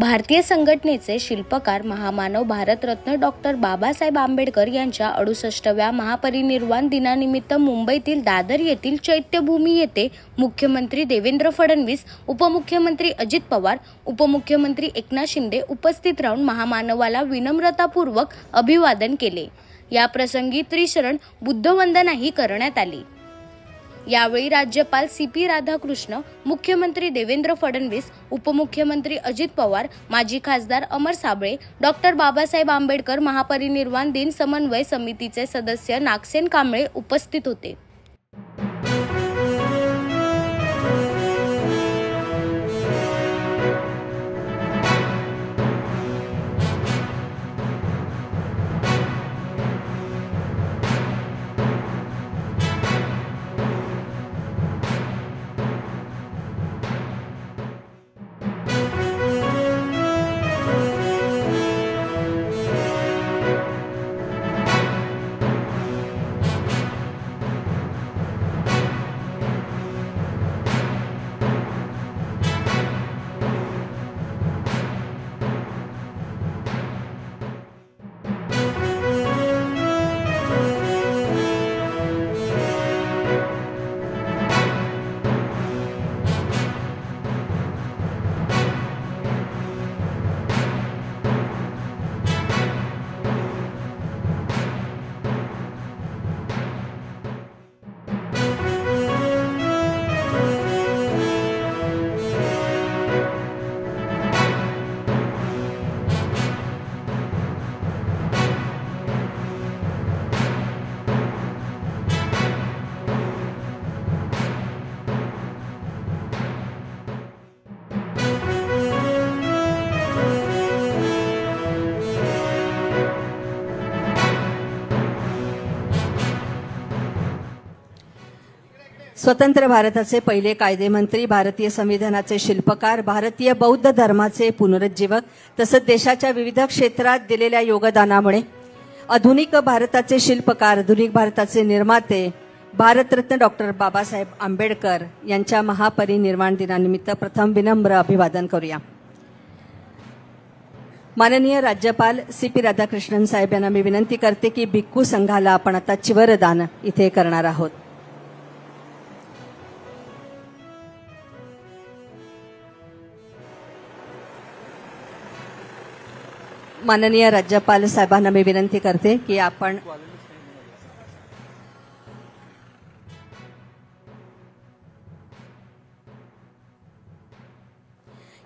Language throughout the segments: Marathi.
भारतीय संघटनेचे शिल्पकार महामानव भारतरत्न डॉक्टर बाबासाहेब आंबेडकर यांच्या 68व्या महापरिनिर्वाण दिनानिमित्त मुंबईतील दादर येथील चैत्यभूमी येथे मुख्यमंत्री देवेंद्र फडणवीस, उपमुख्यमंत्री अजित पवार, उपमुख्यमंत्री एकनाथ शिंदे उपस्थित राहून महामानवाला विनम्रतापूर्वक अभिवादन केले। या प्रसंगी त्रिशरण बुद्धवंदनाही करण्यात आली। यावेळी राज्यपाल CP राधाकृष्ण, मुख्यमंत्री देवेंद्र फडणवीस, उपमुख्यमंत्री अजित पवार, माजी खासदार अमर साबळे, डॉक्टर बाबासाहेब आंबेडकर महापरिनिर्वाण दिन समन्वय समितीचे सदस्य नागसेन कांबळे उपस्थित होते। स्वतंत्र भारताचे पहिले कायदेमंत्री, भारतीय संविधानाचे शिल्पकार, भारतीय बौद्ध धर्माचे पुनरुज्जीवक तसंच देशाच्या विविध क्षेत्रात दिलेल्या योगदानामुळे आधुनिक भारताचे शिल्पकार, आधुनिक भारताचे निर्माते भारतरत्न डॉक्टर बाबासाहेब आंबेडकर यांच्या महापरिनिर्वाण दिनानिमित्त प्रथम विनम्र अभिवादन करूया। माननीय राज्यपाल CP राधाकृष्णन साहेब यांना मी विनंती करते की भिक्खू संघाला आपण आता चिवरदान इथे करणार आहोत। माननीय राज्यपाल साहेबांना मी विनंती करते की आपण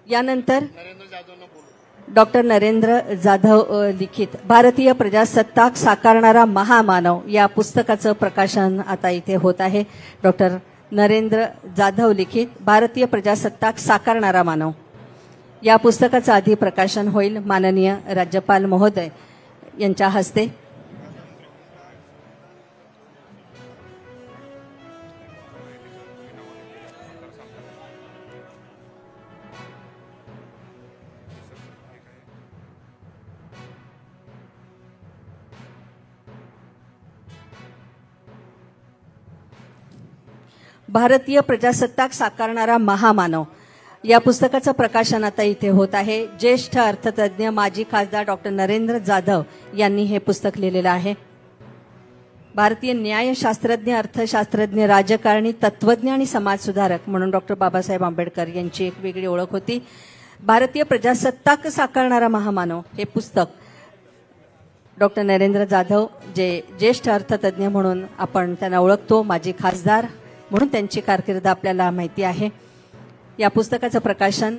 यानंतर डॉक्टर नरेंद्र जाधव लिखित भारतीय प्रजासत्ताक साकारणारा महामानव या पुस्तकाचं प्रकाशन आता इथे होत आहे। डॉक्टर नरेंद्र जाधव लिखित भारतीय प्रजासत्ताक साकारणारा मानव या पुस्तकाचं आधी प्रकाशन होईल माननीय राज्यपाल महोदय यांच्या हस्ते। भारतीय प्रजासत्ताक साकारणारा महामानव या पुस्तकाचं प्रकाशन आता इथे होत आहे। ज्येष्ठ अर्थतज्ञ माजी खासदार डॉक्टर नरेंद्र जाधव यांनी हे पुस्तक लिहिलेलं आहे। भारतीय न्यायशास्त्रज्ञ, अर्थशास्त्रज्ञ, राजकारणी, तत्वज्ञ आणि समाजसुधारक म्हणून डॉक्टर बाबासाहेब आंबेडकर यांची एक वेगळी ओळख होती। भारतीय प्रजासत्ताक साकारणारा महामानव हे पुस्तक डॉक्टर नरेंद्र जाधव जे ज्येष्ठ अर्थतज्ञ म्हणून आपण त्यांना ओळखतो, माजी खासदार म्हणून त्यांची कारकीर्द आपल्याला माहिती आहे। या पुस्तकाचं प्रकाशन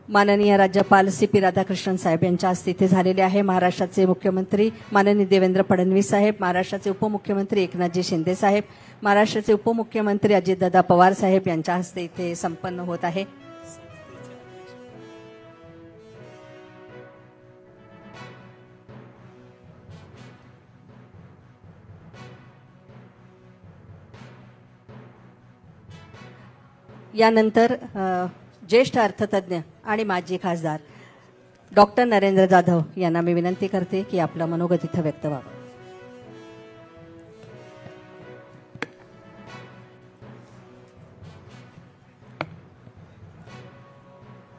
माननीय राज्यपाल CP राधाकृष्णन साहेब यांच्या हस्ते इथे झालेले आहे। महाराष्ट्राचे मुख्यमंत्री माननीय देवेंद्र फडणवीस साहेब, महाराष्ट्राचे उपमुख्यमंत्री एकनाथजी शिंदे साहेब, महाराष्ट्राचे उपमुख्यमंत्री अजितदादा पवार साहेब यांच्या हस्ते इथे संपन्न होत आहे। यानंतर ज्येष्ठ अर्थतज्ञ आणि माजी खासदार डॉक्टर नरेंद्र जाधव यांना मी विनंती करते की आपलं मनोगत इथं व्यक्त व्हावं।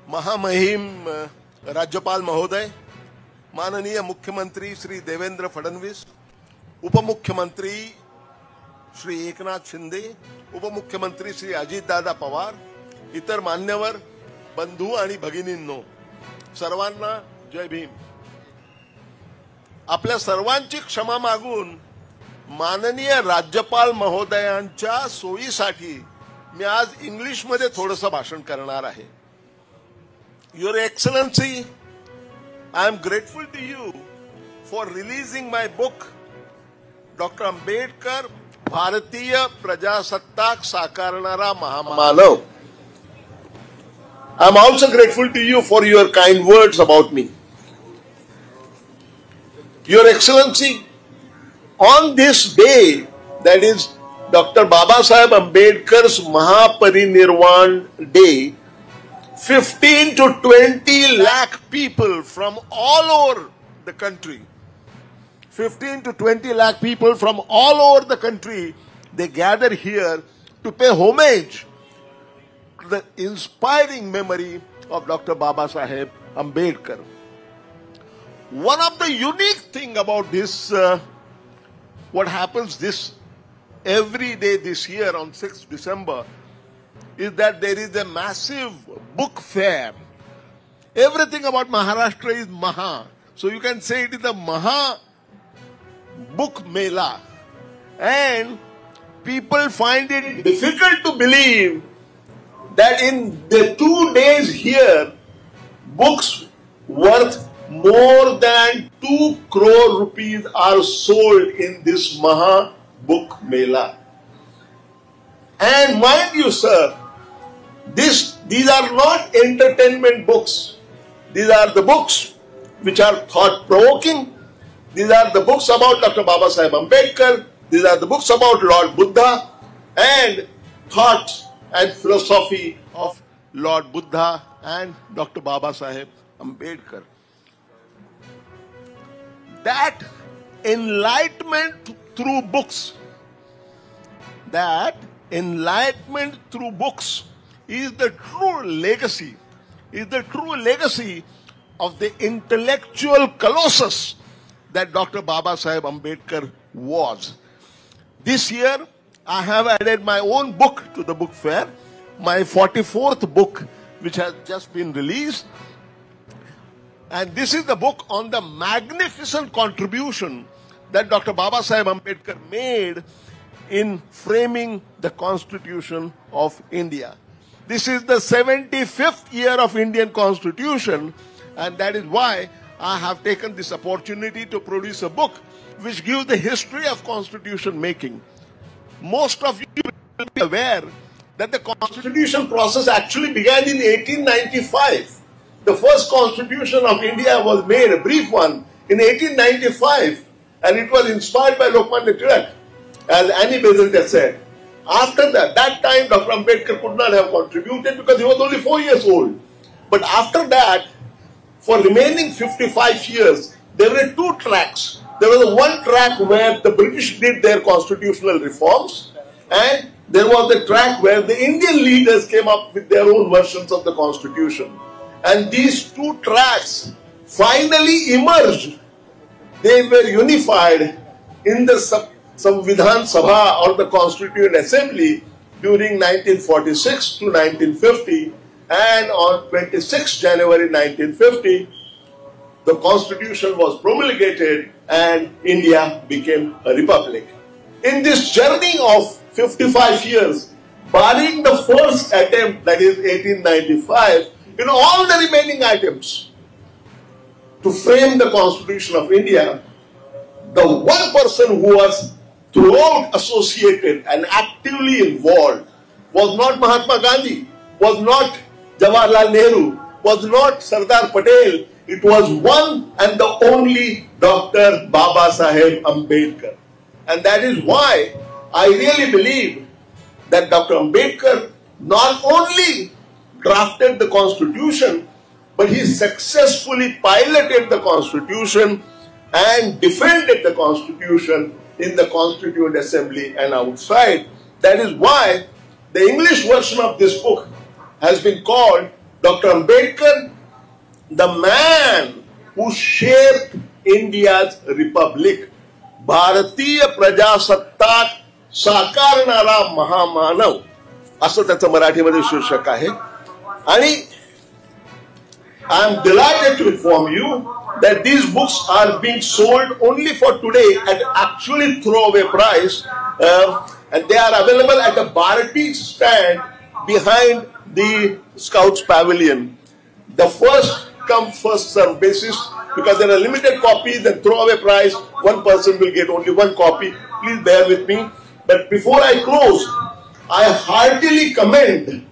महामहिम राज्यपाल महोदय, माननीय मुख्यमंत्री श्री देवेंद्र फडणवीस, उपमुख्यमंत्री श्री एकनाथ शिंदे, उपमुख्यमंत्री श्री अजितदादा पवार, इतर मान्यवर बंधू आणि भगिनींनो, सर्वांना जय भीम. आपल्या सर्वांची क्षमा मागून माननीय राज्यपाल महोदयांच्या सोयीसाठी मी आज इंग्लिशमध्ये थोडंसं भाषण करणार आहे. Your Excellency, I am grateful to you for releasing my book, Dr. Ambedkar, भारतीय प्रजासत्ताक साकारणारा महामानव. I am also grateful to you for your kind words about me. Your Excellency, on this day, that is Dr. Babasaheb Ambedkar's Mahaparinirvan Day, 15 to 20 lakh people from all over the country, 15 to 20 lakh people from all over the country, they gather here to pay homage to the inspiring memory of Dr. Babasaheb Ambedkar. One of the unique thing about this, what happens this every day this year on 6th December, is that there is a massive book fair. Everything about Maharashtra is Maha. So you can say it is the Maha Book Mela. And people find it difficult to believe that in the 2 days here, books worth more than 2 crore rupees are sold in this Maha Book Mela. And mind you, sir, these are not entertainment books. These are the books which are thought-provoking. These are the books about Dr. Babasaheb Ambedkar. These are the books about Lord Buddha and thoughts and philosophy of Lord Buddha and Dr. Babasaheb Ambedkar. That enlightenment through books, is the true legacy, of the intellectual colossus that Dr. Babasaheb Ambedkar was. This year, I have added my own book to the book fair, my 44th book, which has just been released. And this is the book on the magnificent contribution that Dr. Babasaheb Ambedkar made in framing the Constitution of India. This is the 75th year of Indian Constitution, and that is why I have taken this opportunity to produce a book which gives the history of constitution making. Most of you will be aware that the constitution process actually began in 1895. The first constitution of India was made, a brief one, in 1895, and it was inspired by Lokmanya Tilak, as Annie Besant has said. After that time Dr. Ambedkar could not have contributed because he was only 4 years old. But after that, for remaining 55 years, there were 2 tracks. There was one track where the British did their constitutional reforms, and there was the track where the Indian leaders came up with their own versions of the constitution. And these 2 tracks finally emerged. They were unified in the Samvidhan Sabha or the Constituent Assembly during 1946 to 1950, and on 26 January 1950, the Constitution was promulgated and India became a republic. In this journey of 55 years, barring the first attempt, that is 1895, in all the remaining items to frame the Constitution of India, the one person who was throughout associated and actively involved was not Mahatma Gandhi, was not Jawaharlal Nehru, was not Sardar Patel. It was one and the only Dr. Babasaheb Ambedkar. And that is why I really believe that Dr. Ambedkar not only drafted the Constitution, but he successfully piloted the Constitution and defended the Constitution in the Constituent Assembly and outside. That is why the English version of this book has been called Dr. Ambedkar, the man who shaped India's republic, भारतीय प्रजासत्ताक साकारणारा महामानव, असं त्याचं मराठीमध्ये शीर्षक आहे. आणि I am delighted to inform you that these books are being sold only for today at actually throwaway price, and they are available at the Bharati stand behind the Scouts Pavilion. The first come first serve basis, because there are limited copies, then throwaway price, one person will get only one copy. Please bear with me. But before I close, I heartily commend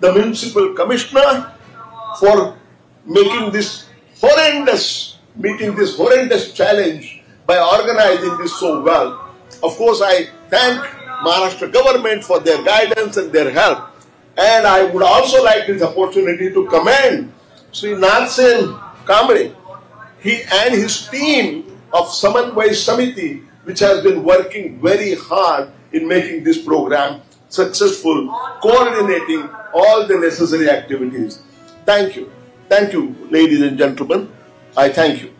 the municipal commissioner for making this horrendous challenge by organizing this so well. Of course, I thank Maharashtra government for their guidance and their help. And I would also like this opportunity to commend Sri Nathsen Kamble, he and his team of Samanvay Samiti, which has been working very hard in making this program successful, coordinating all the necessary activities. Thank you. Thank you, ladies and gentlemen. I thank you.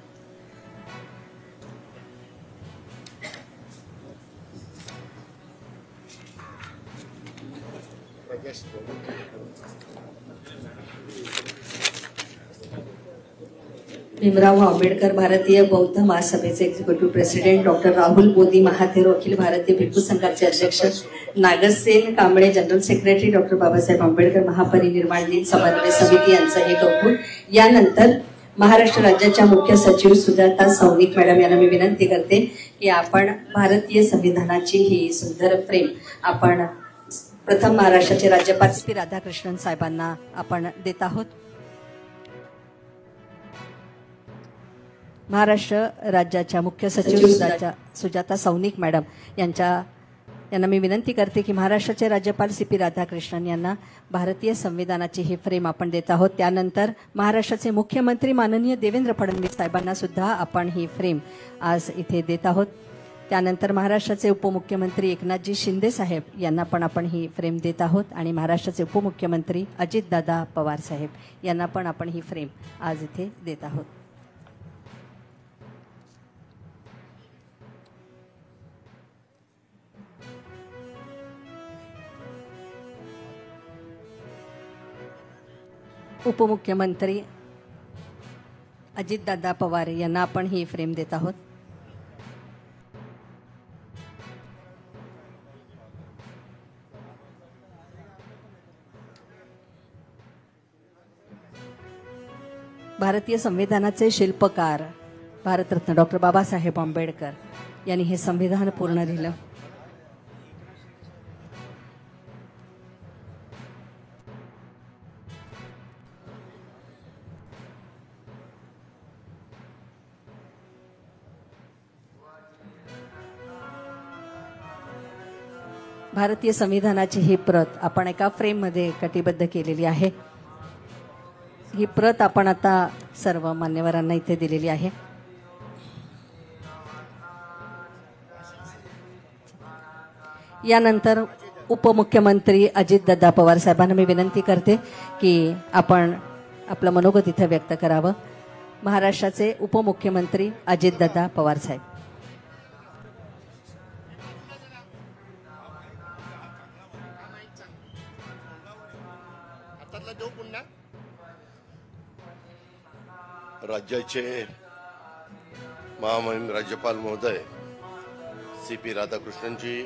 Bhimrao Ambedkar Bharatiya Bauddha महासभेचे executive president doctor Rahul Bodhi Mahathero Akhil Bharatiya Bhikkhu संघाचे अध्यक्ष Nagsen Kamble general secretary doctor Babasaheb Ambedkar महापरिनिर्वाण दिन समन्वय समिती यांचं हे कौतुक. यानंतर महाराष्ट्र राज्याच्या मुख्य सचिव सुजाता सौनिक मॅडम यांना मी विनंती करते की आपण भारतीय संविधानाची ही सुंदर फ्रेम आपण प्रथम महाराष्ट्राचे राज्यपाल सी राधाकृष्णन साहेबांना आपण देत आहोत. महाराष्ट्र राज्याच्या मुख्य सचिव सुजाता सौनिक मॅडम यांना मी विनंती करते की महाराष्ट्राचे राज्यपाल सी राधाकृष्णन यांना भारतीय संविधानाची ही फ्रेम आपण देत आहोत. त्यानंतर महाराष्ट्राचे मुख्यमंत्री माननीय देवेंद्र फडणवीस साहेबांना सुद्धा आपण ही फ्रेम आज इथे देत आहोत. त्यानंतर महाराष्ट्राचे उपमुख्यमंत्री एकनाथजी शिंदे साहेब यांना पण आपण ही फ्रेम देत आहोत. आणि महाराष्ट्राचे उपमुख्यमंत्री अजितदादा पवार साहेब यांना पण आपण ही फ्रेम आज इथे देत आहोत. उपमुख्यमंत्री अजितदादा पवार यांना आपण ही फ्रेम देत आहोत. भारतीय संविधानाचे शिल्पकार भारतरत्न डॉक्टर बाबासाहेब आंबेडकर यांनी हे संविधान पूर्ण लिहिलं. भारतीय संविधानाची ही प्रत आपण एका फ्रेम मध्ये कटिबद्ध केलेली आहे. ही प्रत आपण आता सर्व मान्यवरांना इथे दिलेली आहे. यानंतर उपमुख्यमंत्री अजितदादा पवार साहेबांना मी विनंती करते की आपण आपलं मनोगत इथे व्यक्त करावं. महाराष्ट्राचे उपमुख्यमंत्री अजितदादा पवार साहेब. राज्याचे महामहिम राज्यपाल महोदय सी राधाकृष्णनजी,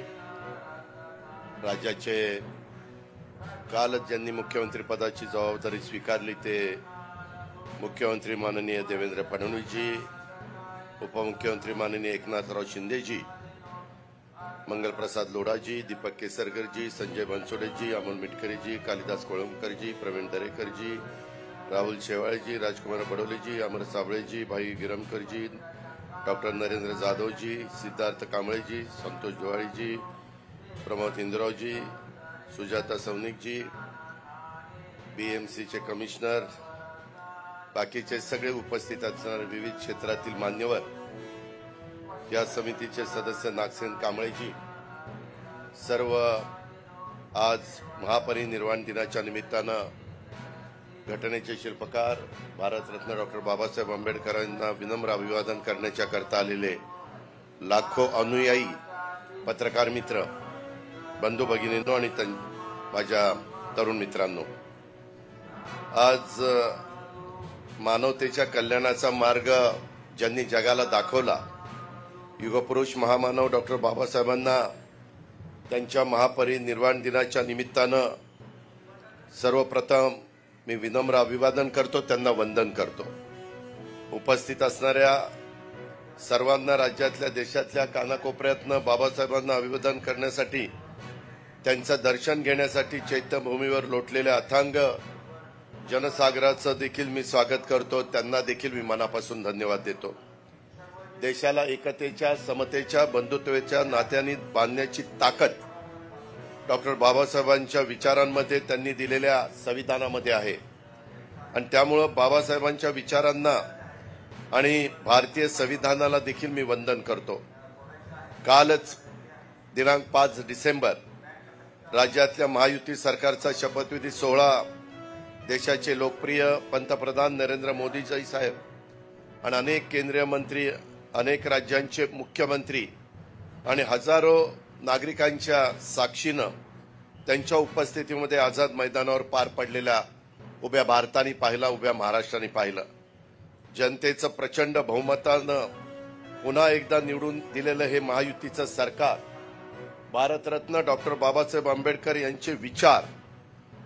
राज्याचे कालच ज्यांनी मुख्यमंत्री पदाची जबाबदारी स्वीकारली ते मुख्यमंत्री माननीय देवेंद्र फडणवीसजी, उपमुख्यमंत्री माननीय एकनाथराव शिंदेजी, मंगलप्रसाद लोढाजी, दीपक केसरकरजी, संजय बनसोडेजी, अमोल मिटकरीजी, कालिदास कोळंबकरजी, प्रवीण दरेकरजी, राहुल शेवाळेजी, राजकुमार बडोलेजी, अमर साबळेजी, भाई गिरमकरजी, डॉक्टर नरेंद्र जाधवजी, सिद्धार्थ कांबळेजी, संतोष दिवाळीजी, प्रमोद इंद्रावजी, सुजाता सौनिकजी, बीएमसीचे कमिशनर, बाकीचे सगळे उपस्थित असणारे विविध क्षेत्रातील मान्यवर, या समितीचे सदस्य नागसेन कांबळेजी, सर्व आज महापरिनिर्वाण दिनाच्या निमित्तानं घटनेचे शिल्पकार भारतरत्न डॉक्टर बाबासाहेब आंबेडकरांना विनम्र अभिवादन करण्याच्या करता आलेले लाखो अनुयायी, पत्रकार मित्र, बंधू भगिनींनो आणि माझ्या तरुण मित्रांनो, आज मानवतेच्या कल्याणाचा मार्ग ज्यांनी जगाला दाखवला, युगपुरुष महामानव डॉक्टर बाबासाहेबांना त्यांच्या महापरिनिर्वाण दिनाच्या निमित्तानं सर्वप्रथम मी विनम्र अभिवादन करतो, त्यांना वंदन करतो। उपस्थित असणाऱ्या सर्वांना राज्यातल्या देशातल्या कानाकोपऱ्यातनं बाबासाहेबांना अभिवादन करण्यासाठी, त्यांचं दर्शन घेण्यासाठी चैत्यभूमीवर लोटलेल्या अथांग जनसागराचं देखील मी स्वागत करतो। त्यांना देखील मी मनापासून धन्यवाद देतो। देशाला एकतेच्या, समतेच्या, बंधुत्वाच्या नात्यांनी बांधण्याची ताकद डॉक्टर बाबासाहेबांच्या विचारांमध्ये, त्यांनी दिलेल्या संविधानामध्ये आहे आणि त्यामुळं बाबासाहेबांच्या विचारांना आणि भारतीय संविधानाला देखील मी वंदन करतो। कालच दिनांक 5 डिसेंबर राज्यातल्या महायुती सरकारचा शपथविधी सोहळा देशाचे लोकप्रिय पंतप्रधान नरेंद्र मोदीजी साहेब आणि अनेक केंद्रीय मंत्री, अनेक राज्यांचे मुख्यमंत्री आणि हजारो नागरिकांच्या साक्षीनं त्यांच्या उपस्थितीमध्ये आझाद मैदानावर पार पडलेल्या उभ्या भारताने पाहिला, उभ्या महाराष्ट्राने पाहिलं। जनतेचं प्रचंड बहुमतानं पुन्हा एकदा निवडून दिलेलं हे महायुतीचं सरकार भारतरत्न डॉक्टर बाबासाहेब आंबेडकर यांचे विचार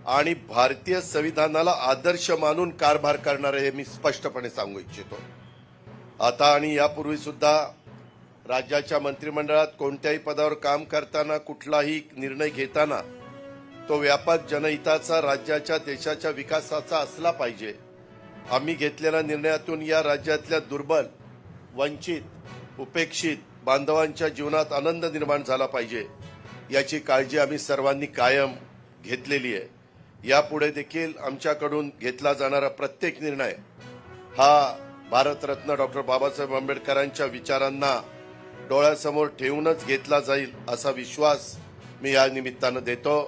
आणि भारतीय संविधानाला आदर्श मानून कारभार करणारे हे मी स्पष्टपणे सांगू इच्छितो। आता आणि यापूर्वी सुद्धा राज्याच्या मंत्रिमंडळात कोणत्याही पदावर काम करताना, कुठलाही निर्णय घेताना तो व्यापक जनहिताचा, राज्याच्या, देशाच्या विकासाचा असला पाहिजे। आम्ही घेतलेल्या निर्णयातून या राज्यातल्या दुर्बल, वंचित, उपेक्षित बांधवांच्या जीवनात आनंद निर्माण झाला पाहिजे याची काळजी आम्ही सर्वांनी कायम घेतलेली आहे। यापुढे देखील आमच्याकडून घेतला जाणारा प्रत्येक निर्णय हा भारतरत्न डॉक्टर बाबासाहेब आंबेडकरांच्या विचारांना डोळ्यासमोर ठेवूनच घेतला जाईल असा विश्वास मी या निमित्तानं देतो।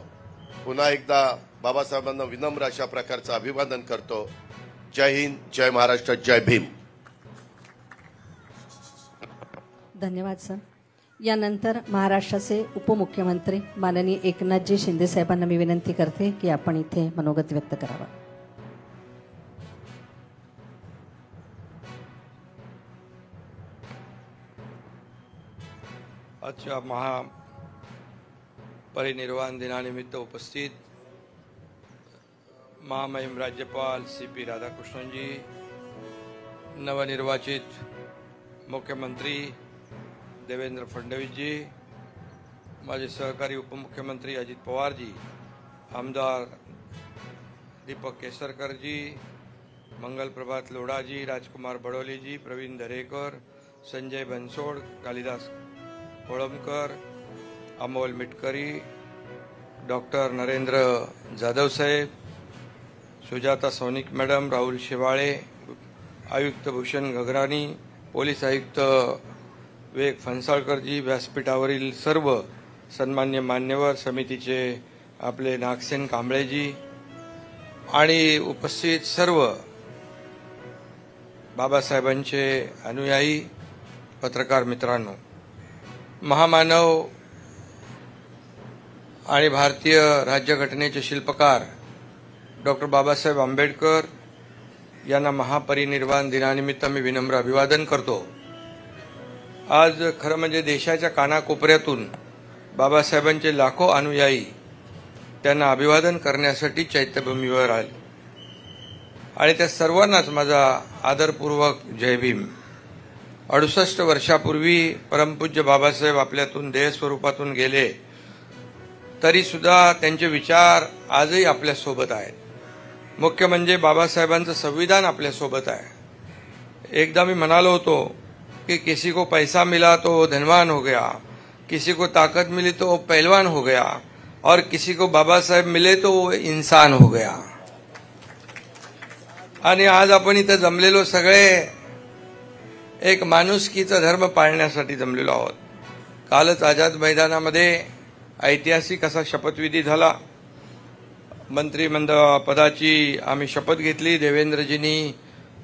पुन्हा एकदा बाबासाहेबांना विनम्र अशा प्रकारचं अभिवादन करतो। जय हिंद, जय महाराष्ट्र, जय भीम। धन्यवाद सर। यानंतर महाराष्ट्राचे उपमुख्यमंत्री माननीय एकनाथजी शिंदे साहेबांना मी विनंती करते की आपण इथे मनोगत व्यक्त करावा। आजच्या महापरिनिर्वाण दिनानिमित्त उपस्थित महामहिम राज्यपाल CP राधाकृष्णनजी, नवनिर्वाचित मुख्यमंत्री देवेंद्र फडणवीसजी, माझे सहकारी उपमुख्यमंत्री अजित पवारजी, आमदार दीपक केसरकरजी, मंगल प्रभात लोढाजी, राजकुमार बडोलेजी, प्रवीण दरेकर, संजय बनसोड, कालिदास कोळंबकर, अमोल मिटकरी, डॉक्टर नरेंद्र जाधव साहेब, सुजाता सोनिक मॅडम, राहुल शेवाळे, आयुक्त भूषण गगराणी, पोलीस आयुक्त विवेक फणसाळकरजी, व्यासपीठावरील सर्व सन्मान्य मान्यवर, समितीचे आपले नागसेन कांबळेजी आणि उपस्थित सर्व बाबासाहेबांचे अनुयायी, पत्रकार मित्रांनो, महामानव आणि भारतीय राज्यघटनेचे शिल्पकार डॉक्टर बाबासाहेब आंबेडकर यांना महापरिनिर्वाण दिनानिमित्त मी विनम्र अभिवादन करतो। आज खरं म्हणजे देशाच्या कानाकोपऱ्यातून बाबासाहेबांचे लाखो अनुयायी त्यांना अभिवादन करण्यासाठी चैत्यभूमीवर आले आणि त्या सर्वांनाच माझा आदरपूर्वक जय भीम। 68 वर्षापूर्वी परमपूज्य बाबासाहेब आपल्यातून देह स्वरूपातून गेले, तरी सुद्धा त्यांचे विचार आजही आपल्या सोबत आहेत। मुख्य म्हणजे बाबासाहेबांचं संविधान आपल्या सोबत आहे। एकदा मी म्हणालो होतो कि किसी को पैसा मिला तो वो धनवान हो गया, किसी को ताकत मिली तो वो पहलवान हो गया और किसी को बाबा साहेब मिले तो वो इंसान हो गया। आणि आज आपण इथे जमलेलो सगळे एक माणुसकीचा धर्म पाळण्यासाठी जमलेलो आहोत। कालच आझाद मैदानामध्ये ऐतिहासिक असा शपथविधी झाला। मंत्रिमंडळ पदाची आम्ही शपथ घेतली. देवेंद्रजींनी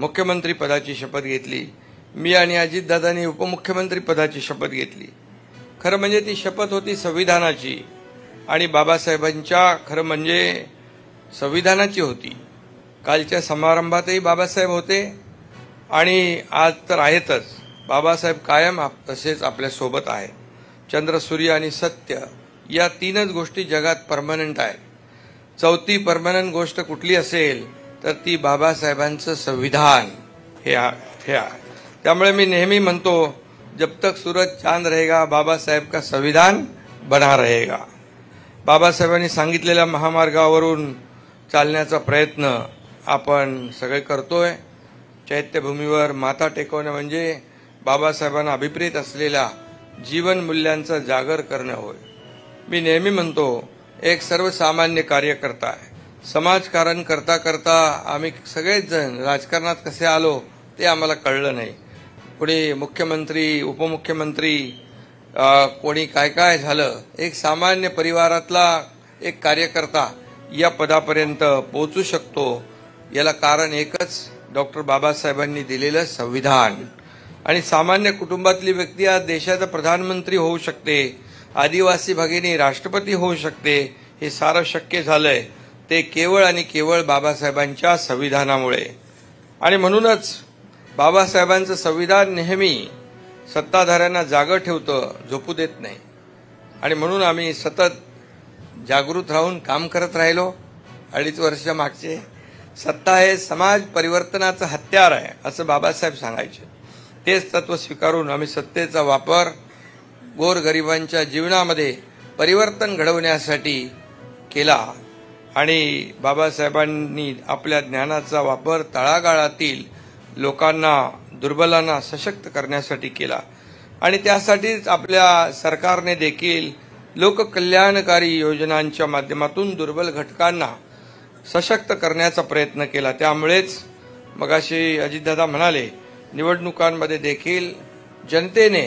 मुख्यमंत्री पदाची शपथ घेतली. मी आणि अजितदादांनी उपमुख्यमंत्री पदाची शपथ घेतली. खरं म्हणजे ती शपथ होती संविधानाची आणि बाबासाहेबांच्या खरं म्हणजे संविधानाची होती. कालच्या समारंभातही बाबासाहेब होते आणि आज तर आहेतच. बाबासाहेब कायम तसेच आपल्या सोबत आहेत. चंद्र, सूर्य आणि सत्य या तीनच गोष्टी जगात परमनंट आहेत. चौथी परमनंट गोष्ट कुठली असेल तर ती बाबासाहेबांचं संविधान हे आहे. त्यामुळे मी नेहमी म्हणतो, जब तक सूरज चांद रहेगा बाबा साहेब का संविधान बना रहेगा. बाबासाहेबांनी सांगितलेल्या महामार्गावरून चालण्याचा प्रयत्न आपण सगळे करतोय. चैत्यभूमीवर माथा टेकवणं म्हणजे बाबासाहेबांना अभिप्रेत असलेल्या जीवन मूल्यांचा जागर करणं होय. मी नेहमी म्हणतो, एक सर्वसामान्य कार्यकर्ता आहे. समाजकारण करता करता आम्ही सगळेच जण राजकारणात कसे आलो ते आम्हाला कळलं नाही. कोणी मुख्यमंत्री, उपमुख्यमंत्री, कोणी काय काय झालं. एक सामान्य परिवारातला एक कार्यकर्ता या पदापर्यंत पोहोचू शकतो याला कारण एकच, डॉक्टर बाबासाहेबांनी दिलेलं संविधान. आणि सामान्य कुटुंबातली व्यक्ती आज देशाचा प्रधानमंत्री होऊ शकते, आदिवासी भगिनी राष्ट्रपती होऊ शकते. हे सारं शक्य झालंय ते केवळ आणि केवळ बाबासाहेबांच्या संविधानामुळे. आणि म्हणूनच बाबासाहेबांचं संविधान नेहमी सत्ताधाऱ्यांना जागं ठेवतं, झोपू देत नाही. आणि म्हणून आम्ही सतत जागृत राहून काम करत राहिलो. 2.5 वर्ष मागचे. सत्ता हे समाज परिवर्तनाचं हत्यार आहे असं बाबासाहेब सांगायचे. तेच तत्व स्वीकारून आम्ही सत्तेचा वापर गोरगरिबांच्या जीवनामध्ये परिवर्तन घडवण्यासाठी केला. आणि बाबासाहेबांनी आपल्या ज्ञानाचा वापर तळागाळातील लोकांना, दुर्बलांना सशक्त करण्यासाठी केला. आणि त्यासाठीच आपल्या सरकारने देखील लोककल्याणकारी योजनांच्या माध्यमातून दुर्बल घटकांना सशक्त करण्याचा प्रयत्न केला. त्यामुळेच मगाशी अजितदादा म्हणाले, निवडणुकांमध्ये देखील जनतेने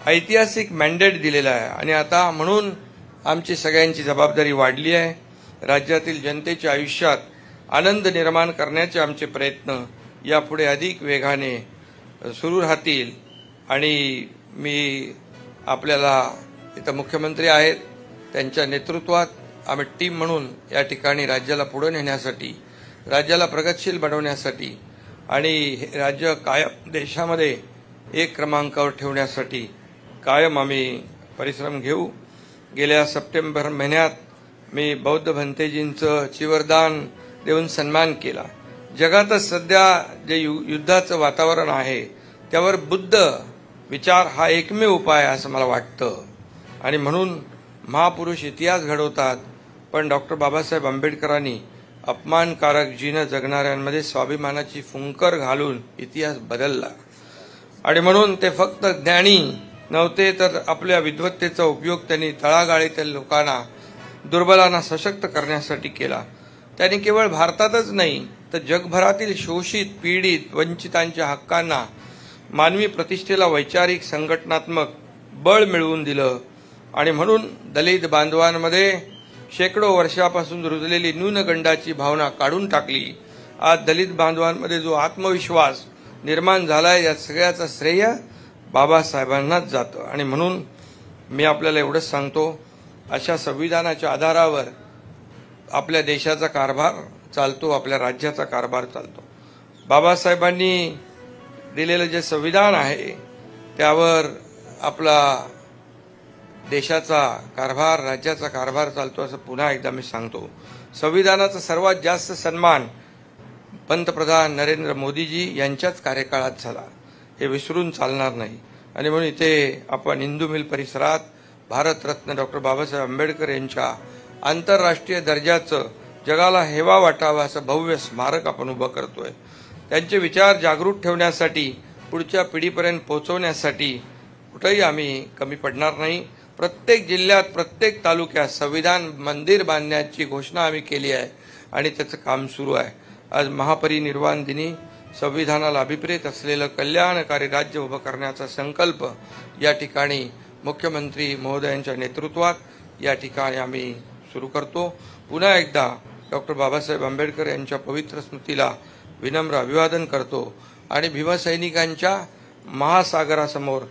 ऐतिहासिक मॅन्डेट दिलेला आहे. आणि आता म्हणून आमची सगळ्यांची जबाबदारी वाढली आहे. राज्यातील जनतेच्या आयुष्यात आनंद निर्माण करण्याचे आमचे प्रयत्न यापुढे अधिक वेगाने सुरू राहतील. आणि मी आपल्याला इथं मुख्यमंत्री आहेत, त्यांच्या नेतृत्वात आम्ही टीम म्हणून या ठिकाणी राज्याला पुढे नेण्यासाठी, राज्याला प्रगतशील बनवण्यासाठी आणि राज्य कायम देशामध्ये एक क्रमांकावर ठेवण्यासाठी कायम आम्ही परिश्रम घेऊ. गेल्या सप्टेंबर महिन्यात मी बौद्ध भंतेजींचं चिवरदान देऊन सन्मान केला. जगातच सध्या जे युद्धाचं वातावरण आहे त्यावर बुद्ध विचार हा एकमेव उपाय आहे असं मला वाटतं. आणि म्हणून महापुरुष इतिहास घडवतात, पण डॉक्टर बाबासाहेब आंबेडकरांनी अपमानकारक जीवन जगणाऱ्यांमध्ये स्वाभिमानाची फुंकर घालून इतिहास बदलला. आणि म्हणून ते फक्त ज्ञानी नव्हते, तर आपल्या विद्वत्तेचा उपयोग त्यांनी तळागाळीतील लोकांना, दुर्बलांना सशक्त करण्यासाठी केला. त्यांनी केवळ भारतातच नाही तर जगभरातील शोषित, पीडित, वंचितांच्या हक्कांना, मानवी प्रतिष्ठेला वैचारिक, संघटनात्मक बळ मिळवून दिलं. आणि म्हणून दलित बांधवांमध्ये शेकडो वर्षापासून रुजलेली न्यूनगंडाची भावना काढून टाकली. आज दलित बांधवांमध्ये जो आत्मविश्वास निर्माण झालाय या सगळ्याचं श्रेय बाबासाहेबांनाच जातं. आणि म्हणून मी आपल्याला एवढंच सांगतो, अशा संविधानाच्या आधारावर आपल्या देशाचा कारभार चालतो, आपल्या राज्याचा कारभार चालतो. बाबासाहेबांनी दिलेलं जे संविधान आहे त्यावर आपला देशाचा कारभार, राज्याचा कारभार चालतो असं पुन्हा एकदा मी सांगतो. संविधानाचा सर्वात जास्त सन्मान पंतप्रधान नरेंद्र मोदीजी यांच्याच कार्यकाळात झाला, हे विसरून चालणार नाही. आणि म्हणून इथे आपण इंदू मिल परिसरात भारतरत्न डॉक्टर बाबासाहेब आंबेडकर यांच्या आंतरराष्ट्रीय दर्जाचं, जगाला हेवा वाटावा असं भव्य स्मारक आपण उभं करतोय. त्यांचे विचार जागृत ठेवण्यासाठी, पुढच्या पिढीपर्यंत पोहोचवण्यासाठी कुठेही आम्ही कमी पडणार नाही. प्रत्येक जिल्ह्यात, प्रत्येक तालुक्यात संविधान मंदिर बांधण्याची घोषणा आम्ही केली आहे आणि त्याचं काम सुरू आहे. आज महापरिनिर्वाण दिनी संविधानाला अभिप्रेत असलेलं कल्याणकारी राज्य उभं करण्याचा संकल्प या ठिकाणी मुख्यमंत्री महोदयांच्या नेतृत्वात या ठिकाणी आम्ही सुरू करतो. पुन्हा एकदा डॉक्टर बाबासाहेब आंबेडकर यांच्या पवित्र स्मृतीला विनम्र अभिवादन करतो आणि भीमसैनिकांच्या महासागरासमोर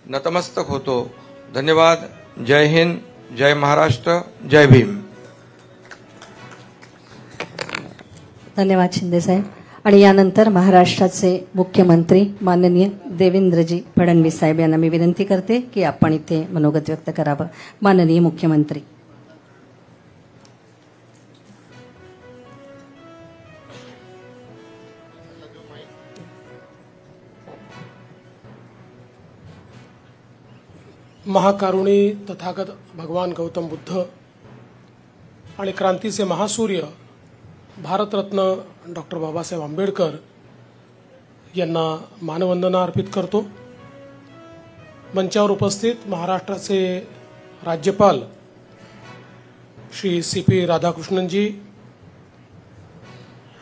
नतमस्तक होतो। धन्यवाद। जय हिंद, जय महाराष्ट्र, जय भीम। धन्यवाद शिंदे साहेब। आणि यानंतर महाराष्ट्राचे मुख्यमंत्री माननीय देवेंद्रजी फडणवीस साहेब यांना मी विनंती करते की आपण इथे मनोगत व्यक्त करावं। माननीय मुख्यमंत्री। महाकारुणी तथागत भगवान गौतम बुद्ध आणि क्रांतीचे महासूर्य भारतरत्न डॉक्टर बाबासाहेब आंबेडकर यांना मानवंदना अर्पित करतो। मंचावर उपस्थित महाराष्ट्राचे राज्यपाल श्री CP राधाकृष्णनजी,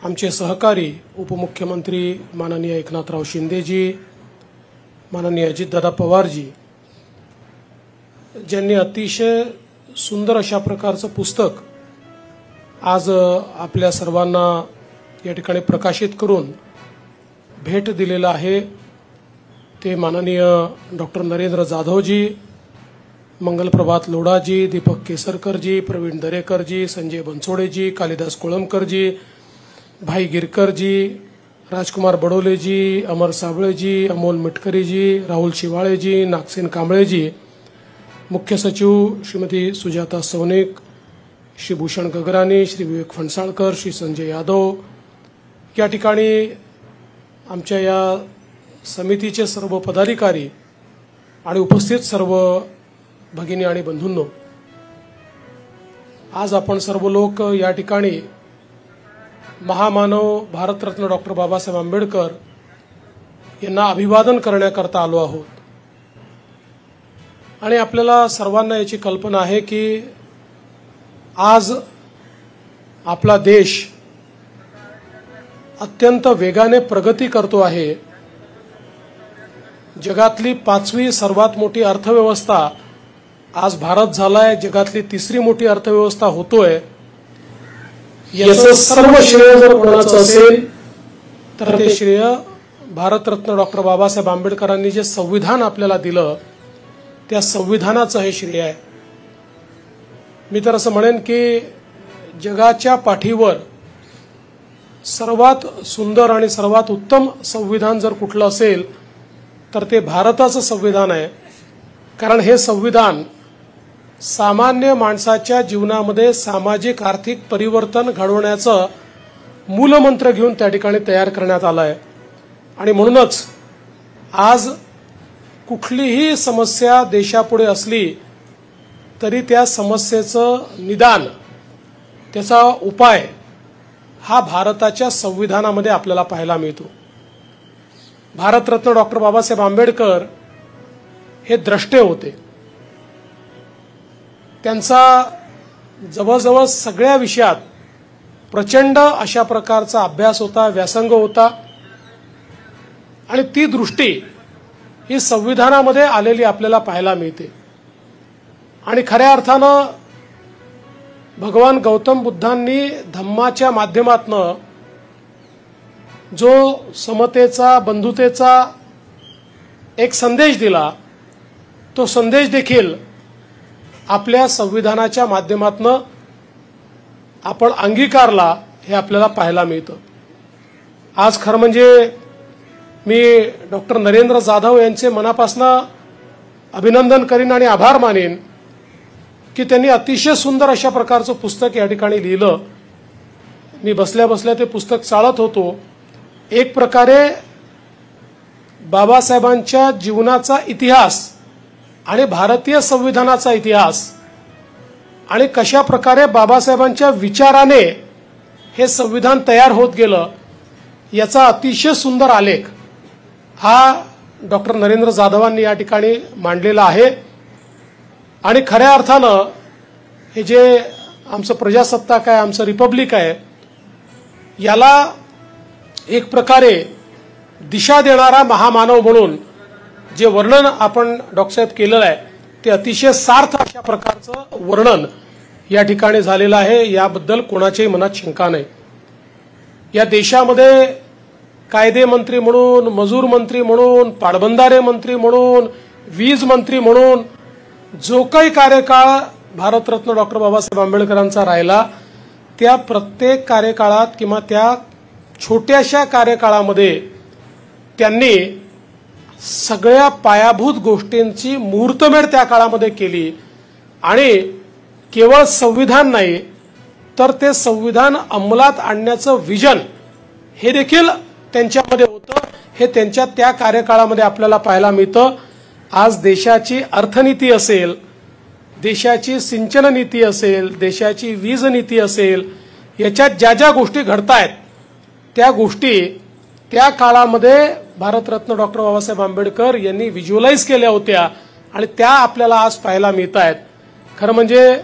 आमचे सहकारी उपमुख्यमंत्री माननीय एकनाथराव शिंदेजी, माननीय अजितदादा पवारजी, ज्यांनी अतिशय सुंदर अशा प्रकारचं पुस्तक आज आपल्या सर्वांना या ठिकाणी प्रकाशित करून भेट दिलेलं आहे, ते माननीय डॉक्टर नरेंद्र जाधवजी, मंगलप्रभात लोढाजी, दीपक केसरकरजी, प्रवीण दरेकरजी, संजय बनसोडेजी, कालिदास कोळंबकरजी, भाई गिरकरजी, राजकुमार बडोलेजी, अमर साबळेजी, अमोल मिटकरीजी, राहुल शिवाळेजी, नागसेन कांबळेजी, मुख्य सचिव श्रीमती सुजाता सौनिक, श्री भूषण गगरानी, श्री विवेक फणसाळकर, श्री संजय यादव, या ठिकाणी आमच्या या समितीचे सर्व पदाधिकारी आणि उपस्थित सर्व भगिनी आणि बंधूंनो, आज आपण सर्व लोक या ठिकाणी महामानव भारतरत्न डॉक्टर बाबासाहेब आंबेडकर यांना अभिवादन करण्याकरता आलो आहोत। आणि आपल्याला सर्वांना याची कल्पना आहे की आज आपला देश अत्यंत वेगाने प्रगती करतो आहे। जगातली 5वी सर्वात मोठी अर्थव्यवस्था आज भारत झालाय, जगातली 3री मोठी अर्थव्यवस्था होतोय। याचं सर्व श्रेय जर कोणाचं असेल तर ते श्रेय भारतरत्न डॉक्टर बाबासाहेब आंबेडकरांनी जे संविधान आपल्याला दिलं त्या संविधानाचं हे श्रेय आहे। मी तर असं म्हणेन की जगाच्या पाठीवर सर्वात सुंदर आणि सर्वात उत्तम संविधान जर कुठलं असेल तर ते भारताचं संविधान आहे। कारण हे संविधान सामान्य माणसाच्या जीवनामध्ये सामाजिक आर्थिक परिवर्तन घडवण्याचं मूलमंत्र घेऊन त्या ठिकाणी तयार करण्यात आलं आहे। आणि म्हणूनच आज कुठलीही समस्या देशापुढे असली तरी त्या समस्येचं निदान, त्याचा उपाय हा भारताच्या संविधानामध्ये आपल्याला पाहायला मिळतो। भारतरत्न डॉक्टर बाबासाहेब आंबेडकर हे द्रष्टे होते। त्यांचा जवळजवळ सगळ्या विषयात प्रचंड अशा प्रकारचा अभ्यास होता, व्यासंग होता आणि ती दृष्टी ही संविधानामध्ये आलेली आपल्याला पाहायला मिळते। आणि खऱ्या अर्थानं भगवान गौतम बुद्धांनी धम्माच्या माध्यमातनं जो समतेचा, बंधुतेचा एक संदेश दिला, तो संदेश देखील आपल्या संविधानाच्या माध्यमातनं आपण अंगीकारला हे आपल्याला पाहायला मिळतं। आज खरं म्हणजे मी डॉक्टर नरेंद्र जाधव यांचे मनापासून अभिनंदन करीन आणि आभार मानेन की त्यांनी अतिशय सुंदर अशा प्रकारचं पुस्तक या ठिकाणी लिहिलं। मी बसल्या बसल्या ते पुस्तक चाळत होतो। एक प्रकारे बाबासाहेबांच्या जीवनाचा इतिहास आणि भारतीय संविधानाचा इतिहास आणि कशा प्रकारे बाबासाहेबांच्या विचाराने हे संविधान तयार होत गेलं याचा अतिशय सुंदर आलेख हा डॉक्टर नरेंद्र जाधवांनी या ठिकाणी मांडलेला आहे। आणि खऱ्या अर्थानं हे जे आमचं प्रजासत्ताक आहे, आमचं रिपब्लिक आहे, याला एक प्रकारे दिशा देणारा महामानव म्हणून जे वर्णन आपण डॉक्टर साहेब केलेलं आहे ते अतिशय सार्थ अशा प्रकारचं वर्णन या ठिकाणी झालेला आहे याबद्दल कोणाच्याही मनात शंका नाही. या देशामध्ये कायदे मंत्री म्हणून, मजूर मंत्री म्हणून, पाटबंधारे मंत्री म्हणून, वीज मंत्री म्हणून जो काही कार्यकाळ भारतरत्न डॉक्टर बाबासाहेब आंबेडकरांचा राहिला, त्या प्रत्येक कार्यकाळात किंवा त्या छोट्याशा कार्यकाळामध्ये त्यांनी सगळ्या पायाभूत गोष्टींची मुहूर्तमेढ त्या काळामध्ये केली आणि केवळ संविधान नाही तर ते संविधान अंमलात आणण्याचं विजन हे देखील त्यांच्यामध्ये होतं. हे त्यांच्या त्या कार्यकाळामध्ये आपल्याला पाहायला मिळतं. आज देशाची अर्थनीती असेल, देशाची सिंचन नीती असेल, देशाची वीज नीती असेल, याच्यात ज्या ज्या गोष्टी घडतायत त्या गोष्टी त्या काळामध्ये भारतरत्न डॉक्टर बाबासाहेब आंबेडकर यांनी व्हिज्युअलाइज केल्या होत्या आणि त्या आपल्याला आज पाहायला मिळत आहेत. खरं म्हणजे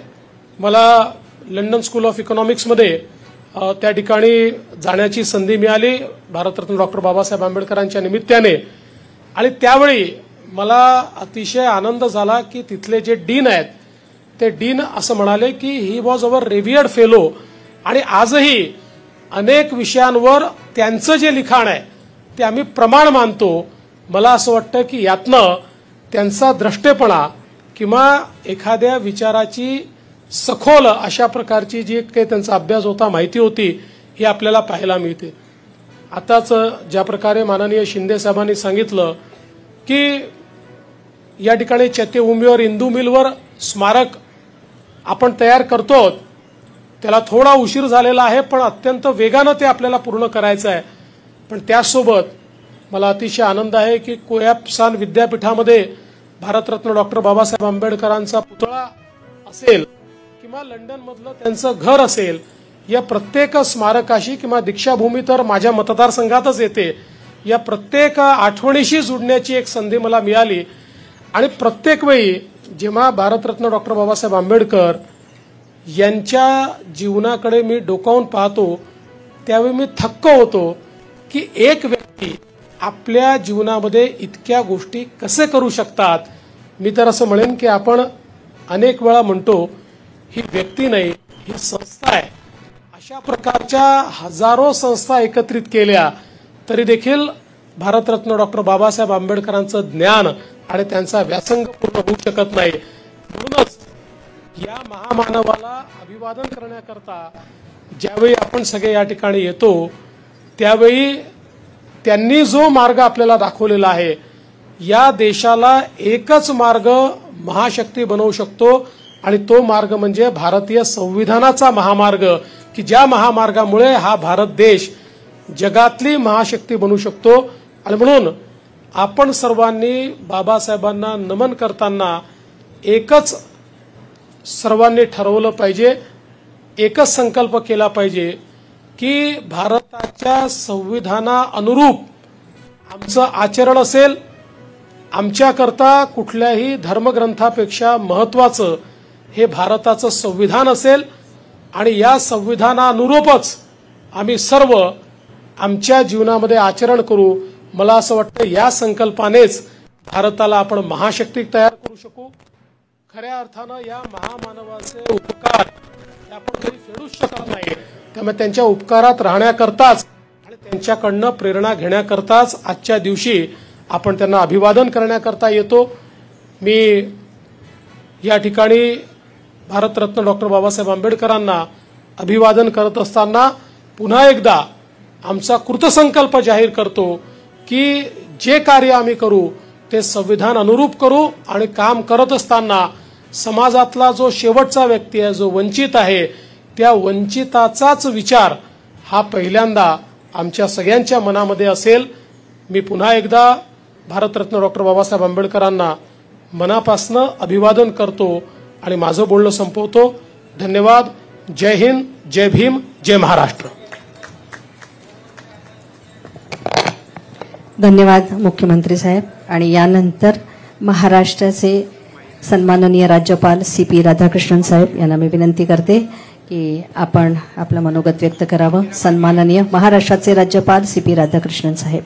मला लंडन स्कूल ऑफ इकॉनॉमिक्समध्ये त्या ठिकाणी जाण्याची संधी मिळाली भारतरत्न डॉक्टर बाबासाहेब आंबेडकरांच्या निमित्ताने आणि त्यावेळी मला अतिशय आनंद झाला की तिथले जे डीन आहेत ते डीन असं म्हणाले की ही वॉज अवर रेव्हियर्ड फेलो आणि आजही अनेक विषयांवर त्यांचं जे लिखाण आहे ते आम्ही प्रमाण मानतो. मला असं वाटतं की यातनं त्यांचा द्रष्टेपणा किंवा एखाद्या विचाराची सखोल अशा प्रकारची जी काही त्यांचा अभ्यास होता, माहिती होती, ही आपल्याला पाहायला मिळते. आताच ज्या प्रकारे माननीय शिंदे साहेबांनी सांगितलं की या ठिकाणी चैत्यभूमीवर इंदू मिलवर स्मारक आपण तयार करतो, त्याला थोडा उशीर झालेला आहे पण अत्यंत वेगानं ते आपल्याला पूर्ण करायचं आहे. पण त्यासोबत मला अतिशय आनंद आहे की कोयाप्सान विद्यापीठामध्ये भारतरत्न डॉक्टर बाबासाहेब आंबेडकरांचा पुतळा असेल किंवा लंडन मधलं त्यांचं घर असेल, या प्रत्येक स्मारकाशी किंवा दीक्षाभूमी तर माझ्या मतदारसंघातच येते, या प्रत्येक आठवणीशी जुडण्याची एक संधी मला मिळाली. आणि प्रत्येक वेळी जेव्हा भारतरत्न डॉक्टर बाबासाहेब आंबेडकर यांच्या जीवनाकडे मी डोकावून पाहतो त्यावेळी मी थक्क होतो की एक व्यक्ती आपल्या जीवनामध्ये इतक्या गोष्टी कसे करू शकतात. मी तर असं म्हणेन की आपण अनेक वेळा म्हणतो ही व्यक्ती नाही, ही संस्था आहे. अशा प्रकारच्या हजारो संस्था एकत्रित केल्या तरी देखील भारतरत्न डॉक्टर बाबासाहेब आंबेडकरांचं ज्ञान आणि त्यांचा व्यासंग पूर्ण होऊ शकत नाही. म्हणूनच या महामानवाला अभिवादन करण्याकरता ज्यावेळी आपण सगळे या ठिकाणी येतो त्यावेळी त्यांनी जो मार्ग आपल्याला दाखवलेला आहे, या देशाला एकच मार्ग महाशक्ती बनवू शकतो आणि तो मार्ग म्हणजे भारतीय संविधानाचा महामार्ग, की ज्या महामार्गामुळे हा भारत देश जगातली महाशक्ती बनू शकतो. आणि म्हणून आपण सर्वांनी बाबासाहेबांना नमन करताना एकच सर्वांनी ठरवलं पाहिजे, एकच संकल्प केला पाहिजे की भारताच्या संविधाना अनुरूप आमचं आचरण असेल. आमच्याकरता कुठल्याही धर्मग्रंथापेक्षा महत्वाचं हे भारताचं संविधान असेल आणि या संविधानानुरूपच आम्ही सर्व आमच्या जीवनामध्ये आचरण करू. मला असं वाटतं या संकल्पानेच भारताला आपण महाशक्ती तयार करू शकू. खऱ्या अर्थानं या महामानवाचे उपकार आपण कधी फेडूच शकत नाही. त्यामुळे त्यांच्या उपकारात राहण्याकरताच आणि त्यांच्याकडनं प्रेरणा घेण्याकरताच आजच्या दिवशी आपण त्यांना अभिवादन करण्याकरता येतो. मी या ठिकाणी भारतरत्न डॉक्टर बाबासाहेब आंबेडकरांना अभिवादन करत असताना पुन्हा एकदा आमचा कृतसंकल्प जाहीर करतो की जे कार्य आम्ही करू ते संविधान अनुरूप करू आणि काम करत असताना समाजातला जो शेवटचा व्यक्ती आहे, जो वंचित आहे, त्या वंचिताचाच विचार हा पहिल्यांदा आमच्या सगळ्यांच्या मनामध्ये असेल. मी पुन्हा एकदा भारतरत्न डॉक्टर बाबासाहेब आंबेडकरांना मनापासनं अभिवादन करतो आणि माझं बोलणं संपवतो. धन्यवाद. जय हिंद, जय भीम, जय महाराष्ट्र. धन्यवाद मुख्यमंत्री साहेब. आणि यानंतर महाराष्ट्राचे सन्माननीय राज्यपाल CP राधाकृष्णन साहेब यांना मी विनंती करते की आपण आपलं मनोगत व्यक्त करावं. सन्माननीय महाराष्ट्राचे राज्यपाल CP Radhakrishnan Saheb.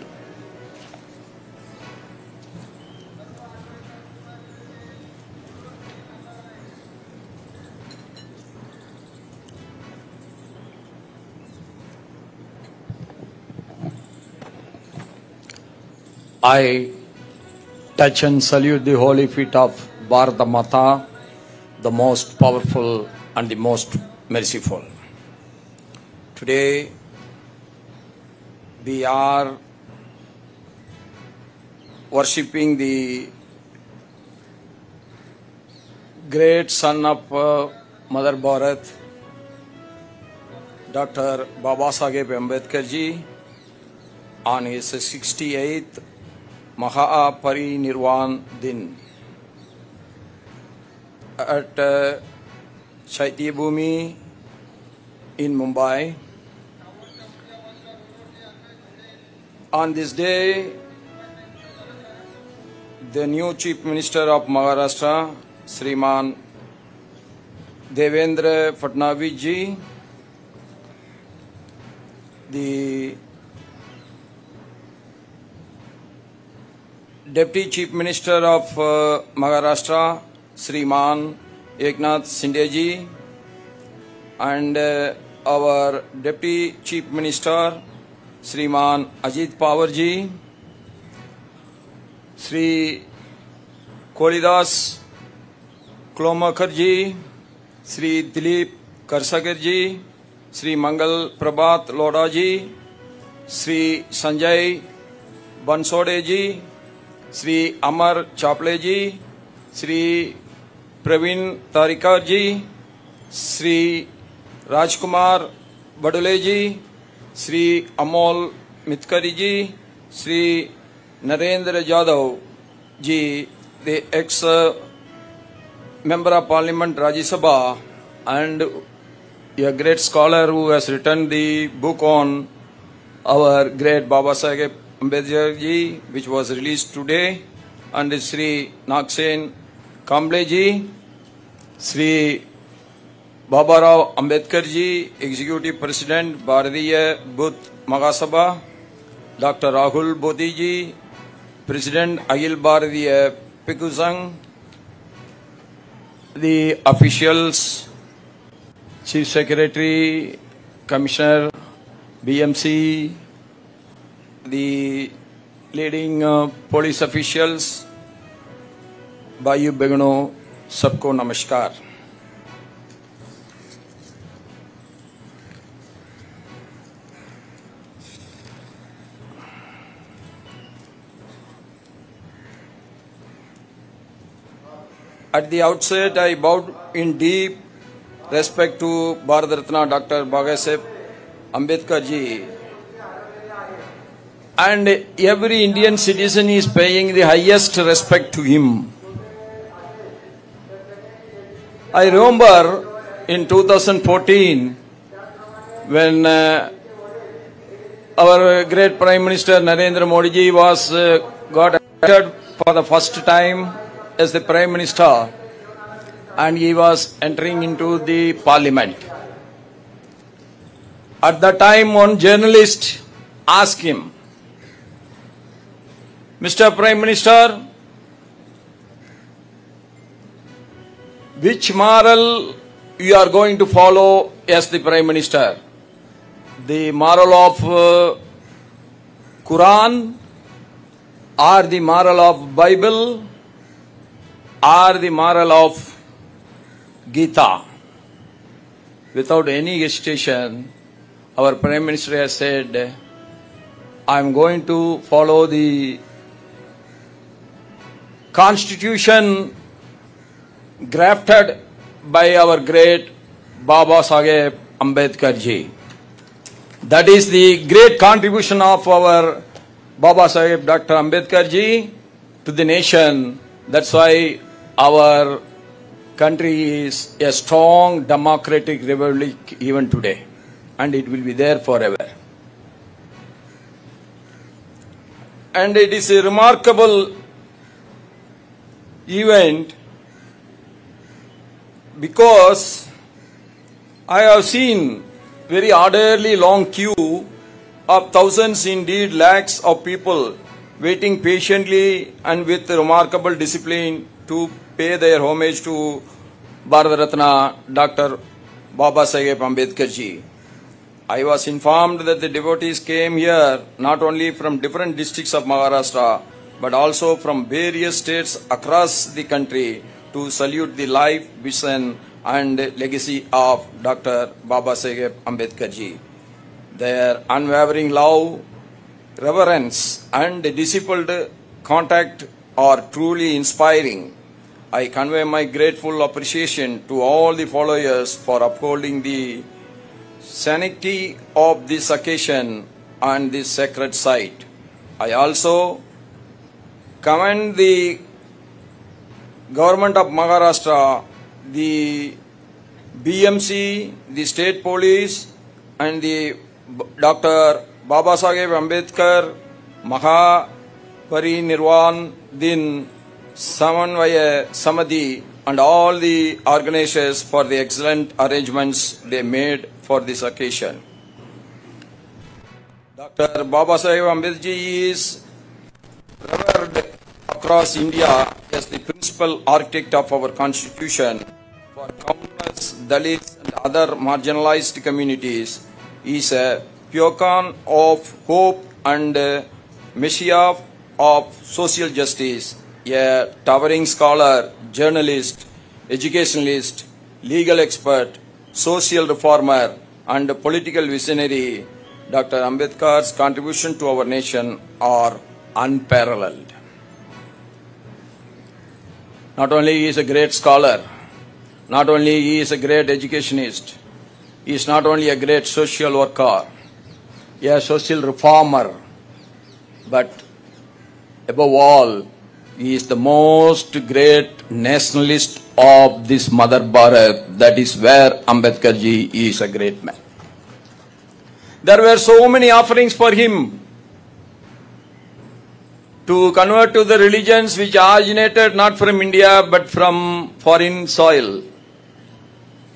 I touch and salute the holy feet of Bharata Mata, the most powerful and the most merciful. Today, we are worshipping the great son of Mother Bharat, Dr. Babasaheb Ambedkar ji, on his 68th Mahaparinirvan Din at Chaitya Bhumi in Mumbai. On this day, the new Chief Minister of Maharashtra, Shriman Devendra Fadnavis ji, the Deputy Chief Minister of Maharashtra, Shriman Eknath Shinde ji, and our Deputy Chief Minister, Shriman Ajit Pawar ji, Shri Kolidas Klomakar ji, Shri Dilip Karsagar ji, Shri Mangal Prabhat Loda ji, Shri Sanjay Bansode ji, Shri Amar Chaple ji, Shri Praveen Tarikar ji, Shri Rajkumar Badole ji, Shri Amol Mitkari ji, Shri Narendra Jadhav ji, the ex-member of Parliament Rajya Sabha and a great scholar who has written the book on our great Babasaheb Ambedkar ji, which was released today, and Shri Naksen Kamble ji, Shri Babarao Ambedkar ji, Executive President Bharatiya Buddh Mahasabha, Dr. Rahul Bodhi ji, President Akhil Bharatiya Bhikkhu Sangh, the officials, Chief Secretary, Commissioner, BMC, the leading police officials, Bhaiyo Begano, सबको नमस्कार। At the outset, I bowed in deep respect to Bharat Ratna Dr. Babasaheb Ambedkar ji, and every Indian citizen is paying the highest respect to him. I remember in 2014 when our great Prime Minister Narendra Modi ji was got elected for the first time as the Prime Minister, and he was entering into the Parliament. At that time, one journalist asked him, "Mr. Prime Minister, which moral you are going to follow as the Prime Minister? The moral of Quran, or the moral of Bible, or the moral of Gita?" Without any hesitation, our Prime Minister has said, "I am going to follow the Constitution grafted by our great Babasaheb Ambedkar ji." That is the great contribution of our Babasaheb Dr. Ambedkar ji to the nation. That's why our country is a strong democratic republic even today, and it will be there forever. And it is a remarkable event because I have seen very orderly long queue of thousands, indeed lakhs of people waiting patiently and with remarkable discipline to pay their homage to Bharat Ratna Dr. Babasaheb Ambedkar ji. I was informed that the devotees came here not only from different districts of Maharashtra but also from various states across the country to salute the life, vision and legacy of Dr. Babasaheb Ambedkar ji. Their unwavering love, reverence and discipled contact are truly inspiring. I convey my grateful appreciation to all the followers for upholding the sanctity of this occasion and this sacred site. I also commend the government of Maharashtra, the BMC, the state police and the Dr. Babasaheb Ambedkar Mahaparinirvan Din Samanvaya Samadhi and all the organizers for the excellent arrangements they made for this occasion. Dr. Babasaheb Ambedkar ji is revered across India as the principal architect of our constitution for countless Dalits and other marginalized communities. He is a beacon of hope and messiah of social justice, a towering scholar, journalist, educationalist, legal expert, social reformer and political visionary. Dr. Ambedkar's contribution to our nation are unparalleled. Not only he is a great scholar, not only he is a great educationist, he is not only a great social worker, a social reformer, but above all, he is the most great nationalist of this Mother Bharat. That is where Ambedkar ji is a great man. There were so many offerings for him to convert to the religions which originated not from India but from foreign soil.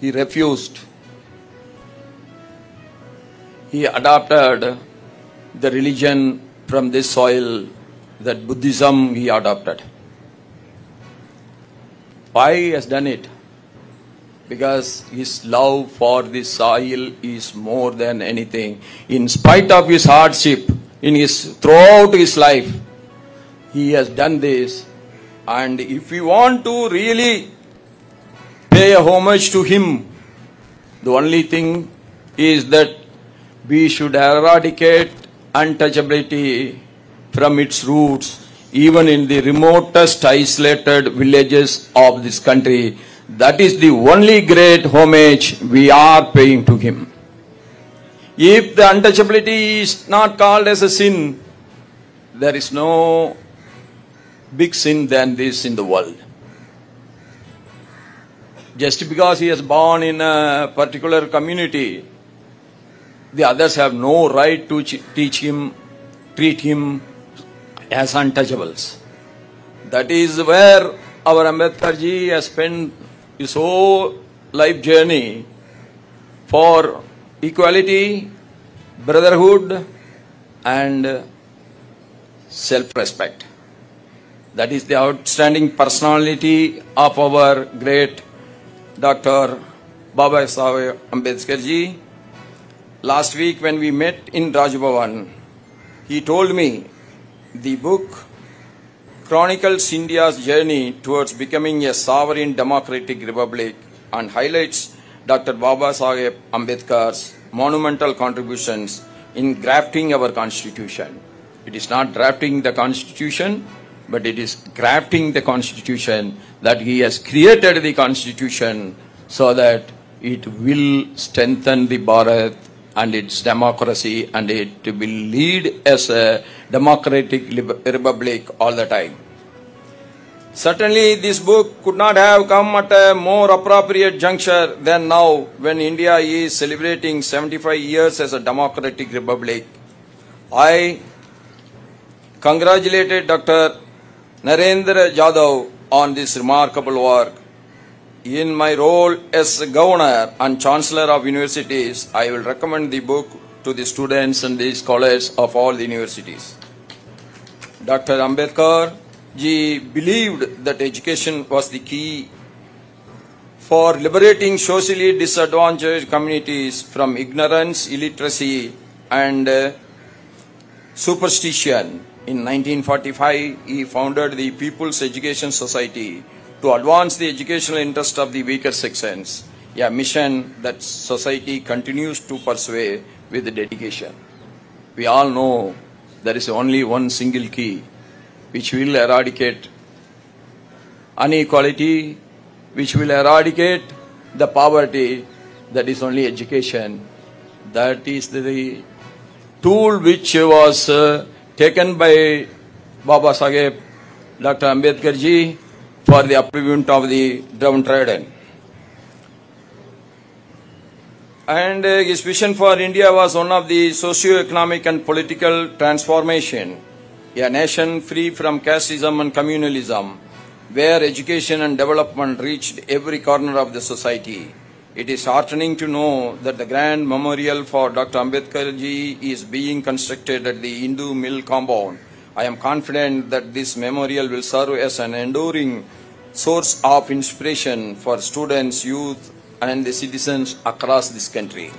He refused. He adopted the religion from this soil, that Buddhism he adopted. Why he has done it? Because his love for this soil is more than anything. In spite of his hardship, throughout his life, he has done this. And if we want to really pay a homage to him, the only thing is that we should eradicate untouchability from its roots, even in the remotest isolated villages of this country. That is the only great homage we are paying to him. If the untouchability is not called as a sin, there is no big sin than this in the world. Just because he is born in a particular community, the others have no right to treat him as untouchables. That is where our Ambedkar ji has spent his whole life journey for equality, brotherhood and self-respect. That is the outstanding personality of our great Dr. Babasaheb Ambedkar ji. Last week when we met in Raj Bhavan, he told me the book chronicles India's journey towards becoming a sovereign democratic republic and highlights Dr. Babasaheb Ambedkar's monumental contributions in grafting our constitution. It is not drafting the constitution, but it is grafting the constitution, that he has created the constitution so that it will strengthen the Bharat and its democracy, and it will lead as a democratic republic all the time. Certainly this book could not have come at a more appropriate juncture than now, when India is celebrating 75 years as a democratic republic. I congratulated Dr. Narendra Jadhav on this remarkable work. In my role as Governor and Chancellor of Universities, I will recommend the book to the students and the scholars of all the universities. Dr. Ambedkar ji believed that education was the key for liberating socially disadvantaged communities from ignorance, illiteracy and superstition. In 1945, he founded the People's Education Society to advance the educational interest of the weaker sections, a mission that society continues to pursue with dedication. We all know there is only one single key which will eradicate inequality, which will eradicate the poverty. That is only education. That is the tool which was taken by Baba Saheb Dr. Ambedkar ji for the upliftment of the downtrodden. And his vision for India was one of the socio-economic and political transformation, a nation free from casteism and communalism, where education and development reached every corner of the society. It is heartening to know that the grand memorial for Dr. Ambedkar ji is being constructed at the Hindu Mill compound. I am confident that this memorial will serve as an enduring source of inspiration for students, youth, and the citizens across this country.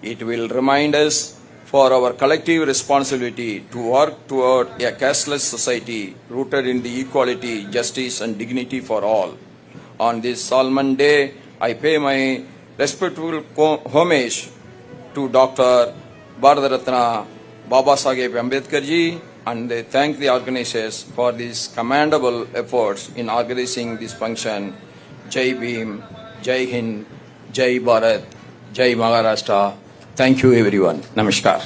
It will remind us for our collective responsibility to work toward a casteless society rooted in the equality, justice, and dignity for all. On this solemn day, I pay my respectful homage to Dr. Bharat Ratna Baba Saheb Ambedkar ji, and they thank the organizers for these commendable efforts in organizing this function. Jai Bhim, Jai Hind, Jai Bharat, Jai Maharashtra. Thank you everyone. Namaskar.